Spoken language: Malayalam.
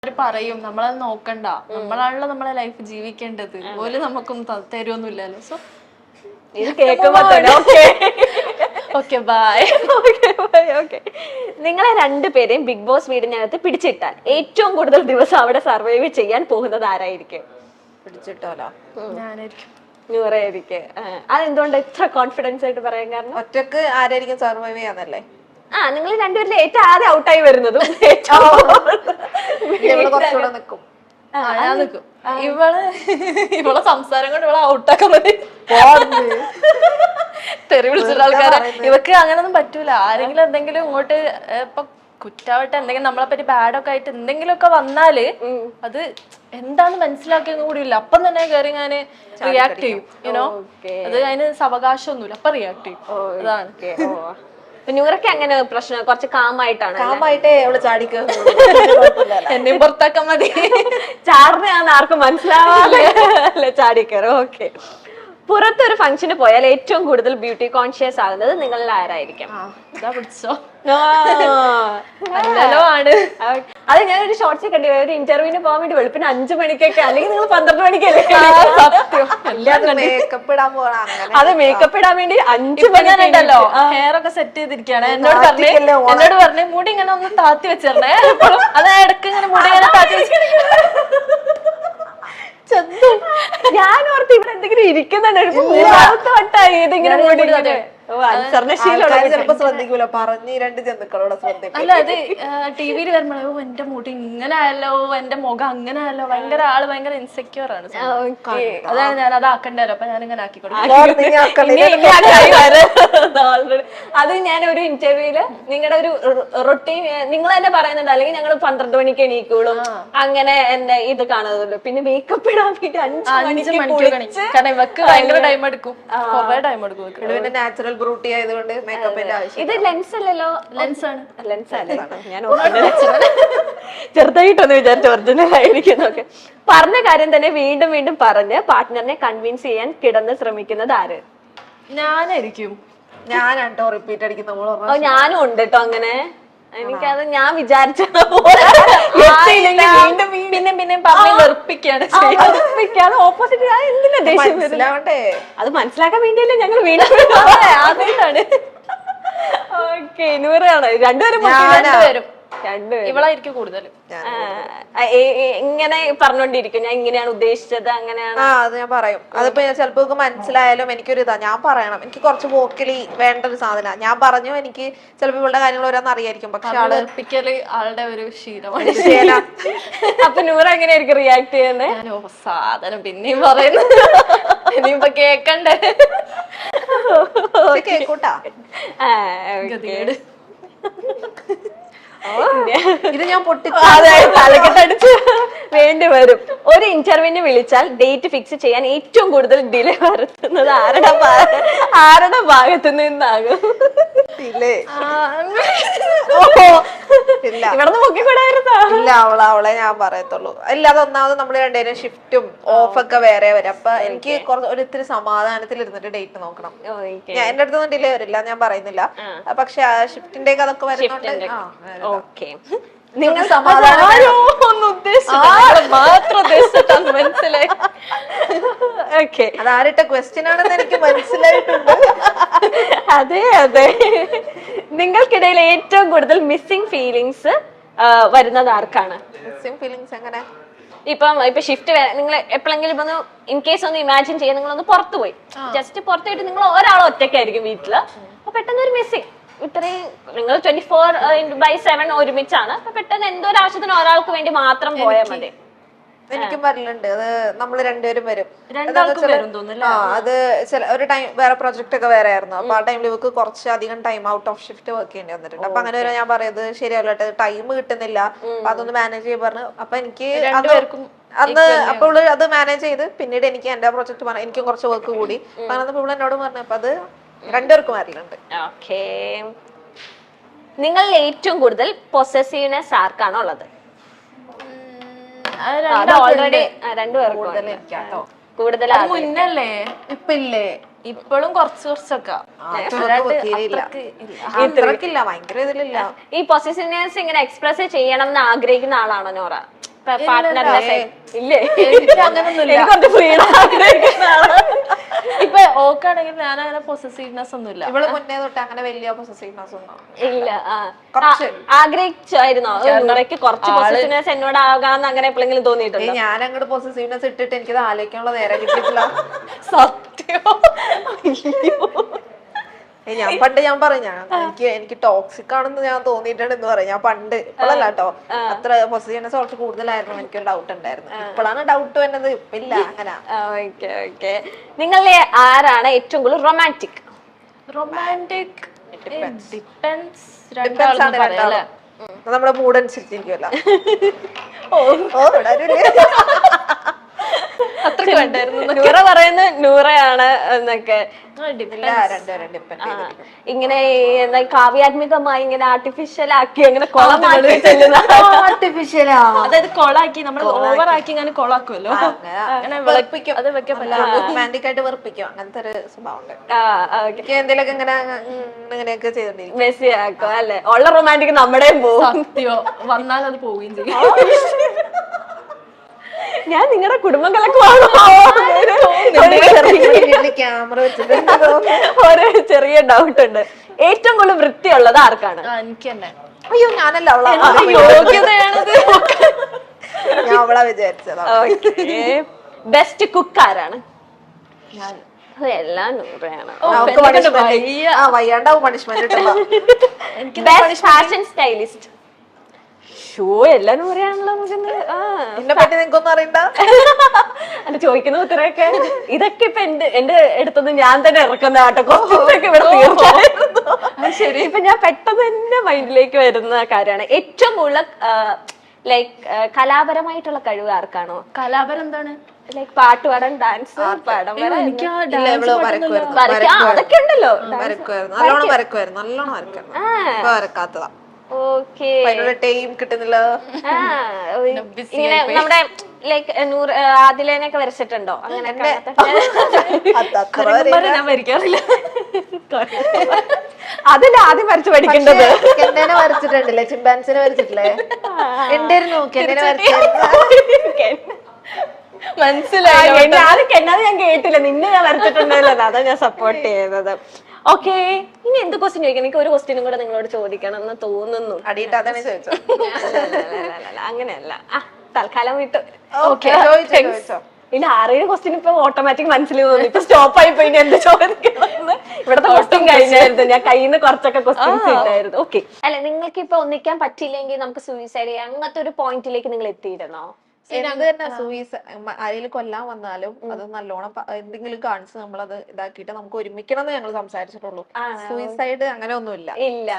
പറയും നമ്മളത് നോക്കണ്ട, നമ്മളാണല്ലോ നമ്മളെ ലൈഫ് ജീവിക്കേണ്ടത്, ഓല് നമുക്കൊന്നും തരുമൊന്നുമില്ലല്ലോ. സോ ഇത് കേൾക്കുമ്പോ തന്നെ ഓക്കെ ബൈ. നിങ്ങളെ രണ്ടുപേരെയും ബിഗ് ബോസ് വീടിനകത്ത് പിടിച്ചിട്ടാൽ ഏറ്റവും കൂടുതൽ ദിവസം അവിടെ സർവൈവ് ചെയ്യാൻ പോകുന്നത് ആരായിരിക്കും? പിടിച്ചിട്ടോലോ ഞാനായിരിക്കും. നൂറായിരിക്കും. അതെന്തുകൊണ്ട് ഇത്ര കോൺഫിഡൻസ് ആയിട്ട് പറയാൻ കാരണം? ഒറ്റക്ക് ആരായിരിക്കും സർവൈവ് ചെയ്യാന്നല്ലേ? നിങ്ങൾ രണ്ടുപേരിൽ ഏറ്റവും ആദ്യം ഔട്ടായി വരുന്നതും കുറച്ചുകൂടെ നിക്കും. ഞാൻ നിൽക്കും. ഇവളെ സംസാരം കൊണ്ട് ഇവളെ ഔട്ടാക്കാൻ മതി. തെറി വിളിച്ചിട്ട് ആൾക്കാരെ ഇവക്ക് അങ്ങനൊന്നും പറ്റൂല. ആരെങ്കിലും എന്തെങ്കിലും ഇങ്ങോട്ട് ഇപ്പൊ കുറ്റാവട്ടെ എന്തെങ്കിലും നമ്മളെ പറ്റി ബാഡൊക്കെ ആയിട്ട് എന്തെങ്കിലുമൊക്കെ വന്നാല് അത് എന്താന്ന് മനസ്സിലാക്കിയൊന്നും കൂടി ഇല്ല, അപ്പം തന്നെ കയറി ഞാന് റിയാക്ട് ചെയ്യും. യുനോ അത് അതിന് അവകാശമൊന്നുമില്ല, അപ്പൊ റിയാക്ട് ചെയ്യും. അതാണ്. നൂറൊക്കെ അങ്ങനെ പ്രശ്നം കുറച്ച് കാമായിട്ടാണ്. കാമായിട്ടേ അവള് ചാടിക്ക് എന്നെയും പുറത്താക്കാൻ മതി. ചാറിനാന്ന് ആർക്കും മനസ്സിലാവാതെ അല്ലെ ചാടിക്കയറും. ഓക്കെ. പുറത്തൊരു ഫംഗ്ഷന് പോയാൽ ഏറ്റവും കൂടുതൽ ബ്യൂട്ടി കോൺഷ്യസ് ആകുന്നത് നിങ്ങളിൽ ആരായിരിക്കും? പിടിച്ചോ ആണ്. അത് ഞാനൊരു ഷോർട്സ് കണ്ടു. ഒരു ഇന്റർവ്യൂവിന് പോകാൻ വേണ്ടി വെളുപ്പിന് 5 മണിക്കൊക്കെ, അല്ലെങ്കിൽ നിങ്ങൾ 12 മണിക്കല്ലേ? മേക്കപ്പ് ഇടാൻ പോകണം. അത് മേക്കപ്പ് ഇടാൻ വേണ്ടി 5 മണിണ്ടല്ലോ ഹെയർ ഒക്കെ സെറ്റ് ചെയ്തിരിക്കുകയാണ്. എന്നോട് പറഞ്ഞു മുടി ഇങ്ങനെ ഒന്ന് താത്തി വെച്ചിരുന്നേ. അത് ഇടയ്ക്ക് ഇങ്ങനെ മുടി ഇങ്ങനെ താത്തി വെച്ച ഞാൻ ഓർത്ത് ഇവിടെ എന്തെങ്കിലും ഇരിക്കുന്നുണ്ട്. മൂന്നാമത്തെ വട്ടായി ഇതിങ്ങനെ മുടി. ചിലപ്പോ ശ്രദ്ധിക്കൂല, പറഞ്ഞ് 2 ജന്തുക്കളോടെ ശ്രദ്ധിക്കും. അല്ല അത് ടിവിയിൽ വരുമ്പോഴോ എന്റെ മുടി ഇങ്ങനെ ആയല്ലോ, എന്റെ മുഖം അങ്ങനെ ആയല്ലോ, ഭയങ്കര ഇൻസെക്യൂർ ആണ്. അതാണ് ഞാൻ അത് ആക്കണ്ടല്ലോ, അപ്പൊ ഞാൻ ഇങ്ങനെ ആക്കിക്കൊടുക്കും. അത് ഞാൻ ഒരു ഇന്റർവ്യൂല് നിങ്ങളുടെ ഒരു റൊട്ടീൻ നിങ്ങൾ തന്നെ പറയുന്നുണ്ട്, അല്ലെങ്കിൽ ഞങ്ങൾ 12 മണിക്ക് എണീക്കുള്ളൂ അങ്ങനെ എന്നെ ഇത് കാണുന്നുള്ളൂ. പിന്നെ മേക്കപ്പ് ഇടാൻ വേണ്ടി 5 മണിക്ക് കാരണം ഇവക്ക് ഭയങ്കര ടൈം എടുക്കും, കുറെ ടൈം എടുക്കും. നാച്ചുറൽ ബ്യൂട്ടി ആയതുകൊണ്ട് മേക്കപ്പിന്റെ ആവശ്യം. ഇത് ലെൻസ് അല്ലല്ലോ? ലെൻസ് ആണ്. ലെൻസ് അല്ലേ? ഞാൻ ചെറുതായിട്ടൊന്ന് വിചാരിച്ചു ഒറിജിനൽ ആയിരിക്കുന്നൊക്കെ. പറഞ്ഞ കാര്യം തന്നെ വീണ്ടും വീണ്ടും പറഞ്ഞ് പാർട്ട്ണറിനെ കൺവിൻസ് ചെയ്യാൻ കിടന്ന് ശ്രമിക്കുന്നത് ആര്? ഞാനായിരിക്കും. ഞാനാട്ടോ റിപ്പീറ്റ് അടിക്കുന്ന. ഞാനും ഉണ്ട് കേട്ടോ അങ്ങനെ. എനിക്കത് ഞാൻ വിചാരിച്ച പിന്നെ പറഞ്ഞ് വെറുപ്പിക്കാണ് ഓപ്പോസിറ്റ്. എന്തിനാ ദേഷ്യം മനസ്സിലാവണ്ടേ? അത് മനസ്സിലാക്കാൻ വേണ്ടിയല്ലേ ഞങ്ങൾ വീണ്ടും ആദ്യമായിട്ടാണ്. ഓക്കെ. നൂറാണ്. രണ്ടുപേരും ഇവളായിരിക്കും കൂടുതൽ ഇങ്ങനെ പറഞ്ഞോണ്ടിരിക്കും, ഞാൻ ഇങ്ങനെയാണ് ഉദ്ദേശിച്ചത് അങ്ങനെയാണ്. അത് ഞാൻ പറയും. അതിപ്പോ ചിലപ്പോ മനസ്സിലായാലും എനിക്കൊരു ഇതാ, ഞാൻ പറയണം. എനിക്ക് കുറച്ച് വോക്കലി വേണ്ട ഒരു സാധന. ഞാൻ പറഞ്ഞു, എനിക്ക് ചിലപ്പോ ഇവളുടെ കാര്യങ്ങൾ ഓരോന്ന് അറിയായിരിക്കും, പക്ഷെ ആളുടെ ഒരു ശീലമാണ്. അപ്പൊ നൂറ എങ്ങനെയായിരിക്കും റിയാക്ട് ചെയ്യുന്നത്? സാധനം പിന്നെയും പറയുന്നു, ഇനിയിപ്പൊ കേക്കണ്ടേ? കേക്കൂട്ടാ. ഇത് ഞാൻ തലക്കെട്ടടിച്ച് വേണ്ടി വരും. ഒരു ഇന്റർവ്യൂവിന് വിളിച്ചാൽ ഡേറ്റ് ഫിക്സ് ചെയ്യാൻ ഏറ്റവും കൂടുതൽ ഡിലേ വരുത്തുന്നത് ആരുടെ ഭാഗത്ത് നിന്നാകും? ഇവിടുന്ന് പൊക്കിക്കൂടായിരുന്നോ? ഇല്ല, അവളെ ഞാൻ പറയത്തുള്ളൂ. ഇല്ല, അതൊന്നാമത് നമ്മള് രണ്ടുപേരും ഷിഫ്റ്റും ഓഫൊക്കെ വേറെ വരും. അപ്പൊ എനിക്ക് ഒരിത്തിരി സമാധാനത്തിൽ ഇരുന്നിട്ട് ഡേറ്റ് നോക്കണം. ഞാൻ എന്റെ അടുത്തൊന്നും ഡിലേ വരില്ല, ഞാൻ പറയുന്നില്ല. പക്ഷെ ഷിഫ്റ്റിന്റെ അതൊക്കെ വരുന്നുണ്ട്. ഓക്കെ. നിങ്ങൾ സമാധാനം മനസ്സിലായി. അതാരിട്ട ക്വസ്റ്റ്യൻ ആണെന്ന് എനിക്ക് മനസ്സിലായിട്ടുണ്ട്. അതെ അതെ. നിങ്ങൾക്കിടയിൽ ഏറ്റവും കൂടുതൽ മിസ്സിംഗ് ഫീലിങ്സ് വരുന്നത് ആർക്കാണ്? മിസ്സിംഗ് ഫീലിങ്സ് എങ്ങനെ? ഇപ്പൊ ഷിഫ്റ്റ് നിങ്ങൾ എപ്പോഴെങ്കിലും ഇപ്പൊ ഇൻ കേസ് ഒന്ന് ഇമാജിൻ ചെയ്യാൻ, നിങ്ങളൊന്ന് പുറത്തു പോയി, ജസ്റ്റ് പുറത്തു പോയിട്ട് നിങ്ങൾ ഒരാൾ ഒറ്റയ്ക്കായിരിക്കും വീട്ടില്. അപ്പൊ പെട്ടെന്ന് ഒരു മിസ്സിംഗ്, ഇത്രയും നിങ്ങൾ 24/7 ഒരുമിച്ചാണ്. അപ്പൊ പെട്ടെന്ന് എന്തോ ഒരു ആവശ്യത്തിന് ഒരാൾക്ക് വേണ്ടി മാത്രം പോയാൽ മതി. എനിക്കും വരലുണ്ട്. അത് നമ്മള് രണ്ടുപേരും വരും. അത് ഒരു ടൈം വേറെ പ്രൊജക്ട് ഒക്കെ വേറെ ആയിരുന്നു. അപ്പൊ ആ ടൈമിൽ ഇവർക്ക് കുറച്ച് അധികം time out of shift work ചെയ്യേണ്ടി വന്നിട്ടുണ്ട്. അപ്പൊ അങ്ങനെ വരെ ഞാൻ പറയുന്നത് ശരിയല്ല, ടൈം കിട്ടുന്നില്ല, അപ്പൊ അതൊന്ന് മാനേജ് ചെയ്യാൻ പറഞ്ഞു. അപ്പൊ എനിക്ക് അന്ന് അപ്പോൾ അത് മാനേജ് ചെയ്ത് പിന്നീട് എനിക്ക് എന്റെ പ്രൊജക്ട് പറഞ്ഞു, എനിക്കും കുറച്ച് വർക്ക് കൂടി. അങ്ങനെ ഇവിടെ എന്നോട് പറഞ്ഞു. അപ്പൊ അത് രണ്ടുപേർക്കും വരലുണ്ട്. ഓക്കേ. നിങ്ങളിൽ ഏറ്റവും കൂടുതൽ പൊസസീവ്നെസ് ആർക്കാണോ ഉള്ളത്? ഓൾറെഡി രണ്ടുപേർക്കും മുന്നല്ലേ, ഇപ്പില്ലേ? ഇപ്പോഴും കുറച്ചൊക്കെ ഭയങ്കര ഇതിലില്ല. ഈ പൊസസീവ്നെസ് ഇങ്ങനെ എക്സ്പ്രസ് ചെയ്യണം എന്ന് ആഗ്രഹിക്കുന്ന ആളാണോ നോറ? പാർട്ട്ണറിന്റെ ഇല്ലേ? എനിക്ക് അങ്ങനൊന്നുമില്ല. എനിക്ക് കുറച്ച് ഫ്രീഡം ഇപ്പൊ ഓക്കാണെങ്കിൽ ഞാൻ അങ്ങനെ പൊസസീവ്നെസ് ഒന്നുമില്ല. ഇവള് മുന്നേ തൊട്ട് അങ്ങനെ വലിയ പൊസസീവ്നെസ് ഒന്നും ഇല്ല. കുറച്ച്. ആഗ്രഹിച്ചായിരുന്നോ നൂറയ്ക്ക് കുറച്ച് പൊസസീവ്നെസ് എന്നോട് ആകാന്ന് അങ്ങനെ എപ്പോഴെങ്കിലും തോന്നിയിട്ടുണ്ടോ? ഞാൻ അങ്ങോട്ട് പൊസസീവ്നെസ് ഇട്ടിട്ട് എനിക്കത് ആലോചിക്കാനുള്ള നേരം കിട്ടിയിട്ടില്ല. സത്യം. ഞാൻ പണ്ട് ഞാൻ പറഞ്ഞു എനിക്ക് ടോക്സിക് ആണെന്ന് ഞാൻ തോന്നിയിട്ടുണ്ട് എന്ന് പറയാം. ഞാൻ പണ്ട് ഇപ്പോഴല്ല കേട്ടോ, അത്ര പൊസസീവ്നെസ് കുറച്ച് കൂടുതലായിരുന്നു. എനിക്കൊരു ഡൗട്ട് ഉണ്ടായിരുന്നു. ഇപ്പോഴാണ് ഡൗട്ട് വരുന്നത്, ഇല്ല അങ്ങനെ. Okay okay. നിങ്ങളിലെ ആരാണ് ഏറ്റവും കൂടുതൽ റൊമാൻറ്റിക്? Romantic depends. Depends ആണ് രണ്ടാളും. നമ്മുടെ മൂഡ് അനുസരിച്ചിരിക്കുമല്ലോ. അത്രക്ക് വേണ്ടായിരുന്നു. നൂറ പറയുന്നത് നൂറയാണ് എന്നൊക്കെ. രണ്ടുപേരും ഡിപ്പെൻഡ് ചെയ്തിരിക്കും. ഇങ്ങനെ എന്താ കാവ്യാത്മികമായി ഇങ്ങനെ ആർട്ടിഫിഷ്യൽ ആക്കി അങ്ങനെ കൊളമാക്കി ചെല്ലുന്ന ആർട്ടിഫിഷ്യലാ. അതായത് കൊളാക്കി നമ്മൾ ഓവറാക്കി ഇങ്ങനെ കൊളാക്കുമല്ലോ. അങ്ങനെ വെളുപ്പിക്കും. അത് വെക്കാൻ പറ്റില്ല. റൊമാൻറ്റിക് ആയിട്ട് വെറുപ്പിക്കും. അങ്ങനത്തെ ഒരു സ്വഭാവം ഉണ്ട്. എന്തെങ്കിലുമൊക്കെ ഇങ്ങനെ ഇങ്ങനെയൊക്കെ ചെയ്തോണ്ടിരിക്കും. മെസ്സി ആക്കും അല്ലെ? ഉള്ള റൊമാൻറ്റിക് നമ്മുടെയും പോകും. സത്യോ വന്നാൽ അത് പോവുകയും ചെയ്യും. ഞാൻ നിങ്ങളുടെ കുടുംബങ്ങളൊക്കെ ക്യാമറ വെച്ചിട്ട് ഒരു ചെറിയ ഡൗട്ട് ഉണ്ട്. ഏറ്റവും കൂടുതൽ വൃത്തിയുള്ളത് ആർക്കാണ്? എനിക്ക് തന്നെ. അയ്യോ ഞാനല്ല, അവളാ. യോഗ്യതയാണത്. ഞാൻ അവളാ വിചാരിച്ചതാ. ബെസ്റ്റ് കുക്ക് ആരാണ്? എല്ലാം നൂറയാണ്. വയ്യാണ്ടാവും പണിഷ്മെന്റ് കിട്ടുമ്പോ. Best fashion stylist? ഷോ എല്ലാം നൂറയാണല്ലോ. എന്നെ പറ്റി നിങ്ങൾക്കൊന്നും അറിയണ്ട. അല്ല ചോദിക്കുന്ന ഉത്തരവൊക്കെ ഇതൊക്കെ ഇപ്പൊ എന്റെ അടുത്തത് ഞാൻ തന്നെ ഇറക്കുന്ന ആട്ടോ. കുറച്ചൊക്കെ ഇവിടെ തീർച്ചയായിരുന്നു. ശരി. ഇപ്പൊ ഞാൻ പെട്ടെന്ന് തന്നെ മൈൻഡിലേക്ക് വരുന്ന കാര്യമാണ് ഏറ്റവും കൂടുതൽ ലൈക്ക് കലാപരമായിട്ടുള്ള കഴിവ് ആർക്കാണോ? കലാപരം എന്താണ്? ലൈക്ക് പാട്ട് പാടാൻ, ഡാൻസ് പടം എനിക്ക് അതൊക്കെ ഉണ്ടല്ലോ. നല്ലോണം വരക്കുമായിരുന്നു. ഇപ്പൊ വരക്കാത്തതാ. ഓക്കെ. ടൈം കിട്ടുന്നില്ല. ഇങ്ങനെ നമ്മുടെ ലൈക്ക് ആദിലേനൊക്കെ വരച്ചിട്ടുണ്ടോ? അങ്ങനെ ഞാൻ വരയ്ക്കാറില്ല. അതല്ല ആദ്യം വരച്ച് പഠിക്കേണ്ടത്. കെന്നേനെ വരച്ചിട്ടുണ്ടല്ലേ? ചിമ്പാൻസിനെ വരച്ചിട്ടില്ലേ? ഉണ്ടായിരുന്നു കെന്നേനെ വരച്ചിരുന്നു. മനസ്സിലായി. ആരും കെന്നാതെ ഞാൻ കേട്ടില്ല. നിന്നെ ഞാൻ വരച്ചിട്ടുണ്ടല്ലോ. അതാ ഞാൻ സപ്പോർട്ട് ചെയ്യുന്നത്. ഓക്കെ. ഇനി എന്ത് ക്വസ്റ്റ്യൻ ചോദിക്കണം? എനിക്ക് ഒരു ക്വസ്റ്റ്യനും കൂടെ നിങ്ങളോട് ചോദിക്കണം എന്ന് തോന്നുന്നു. അടിയിട്ട് അതാണ് ചോദിച്ചോ? അങ്ങനെയല്ല. തൽക്കാലം വിട്ടു. ചോദിച്ചോ. ഇനി 6-7 ക്വസ്റ്റ്യൻ ഇപ്പൊ ഓട്ടോമാറ്റിക് മനസ്സിൽ തോന്നി. ഇപ്പൊ സ്റ്റോപ്പ് ആയി പോയി. എന്ത് ചോദിക്കണം? ഇവിടത്തെ ക്വസ്റ്റ്യൻ കഴിഞ്ഞായിരുന്നു. ഞാൻ കയ്യിൽ നിന്ന് കുറച്ചൊക്കെ ക്വസ്റ്റ്യൻസ് ഇട്ടായിരുന്നു. ഓക്കെ. അല്ല നിങ്ങൾക്ക് ഇപ്പൊ ഒന്നിക്കാൻ പറ്റില്ലെങ്കിൽ നമുക്ക് സൂയിസൈഡ് ചെയ്യാം അങ്ങനത്തെ ഒരു പോയിന്റിലേക്ക് നിങ്ങൾ എത്തിയിരുന്നോ? എന്ത് തന്നെ ആരെങ്കിലും കൊല്ലാൻ വന്നാലും അത് നല്ലോണം എന്തെങ്കിലും കാണിച്ച് നമ്മളത് ഇതാക്കിയിട്ട് നമുക്ക് ഒരുമിക്കണം എന്ന് ഞങ്ങൾ സംസാരിച്ചിട്ടുള്ളൂ. സൂയിസൈഡ് അങ്ങനെ ഒന്നുമില്ല. ഇല്ല.